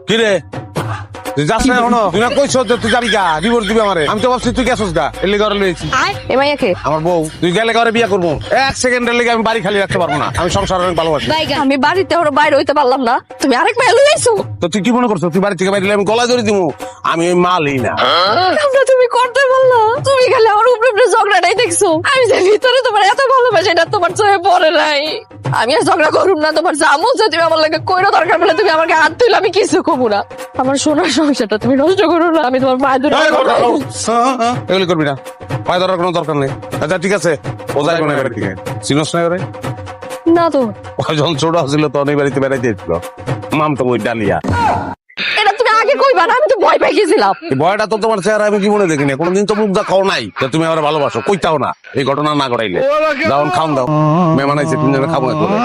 কি রে তুই যাস না এখনো? তুই না কইছ যে তুই যাবি গা, ডিভোর্স দিবি আমারে। আমি তো ভাবছি তুই গেছস গা, এর লিগে ওরে লইছি। এ মাইয়াকে আমার বউ, তুই গেলে ঘরে বিয়ে করবো। এক সেকেন্ডের লিগে আমি বাড়ি খালি রাখতে পারবো না। আমি সংসার অনেক ভালোবাসি। আমি বাড়িতে ওর বাইরে হইতে পারলাম না, তুমি আরেক মাইয়া লই আইছো। তো তুই কি মনে করছো তুই বাড়ি থেকে বাইরে আমি গলায় ধরে দিবো? আমি ওই মালই না। আমরা তুমি করতে বললো, তুমি খালি আমার উপরে উপরে ঝগড়াটাই দেখছো। আমি যে ভিতরে তোমার এত ভালোবাসা এটা তোমার চোখে পড়ে নাই। আমি আর ঝগড়া করুম না, তোমার জামু যে তুমি আমার লাগে কইরো, দরকার পড়লে তুমি আমাকে হাত তুইলে আমি কিছু কমু না। আমার সোনার সংসারটা তুমি নষ্ট করো না, আমি তোমার পায়ে ধরে। এগুলি করবি না, পায়ে ধরার কোনো দরকার নেই। আচ্ছা ঠিক আছে, ও যাই কোন বাড়ি থেকে চিনস না করে? না তো ও যখন ছোট ছিল তখন এই বাড়িতে বেড়াইতে এসেছিল। মাম তো ওই ডালিয়া। এটা তুমি আগে কইবা না, আমি তো ভয় পাই গেছিলাম। এই ভয়টা তো তোমার চেহারা আমি জীবনে দেখিনি। কোনোদিন তো মুখ দা খাও নাই যে তুমি আমার ভালোবাসো, কইতাও না। এই ঘটনা না ঘটাইলে যাও খাওন দাও, মেহমান আইছে, তিনজনে খাবো একবারে।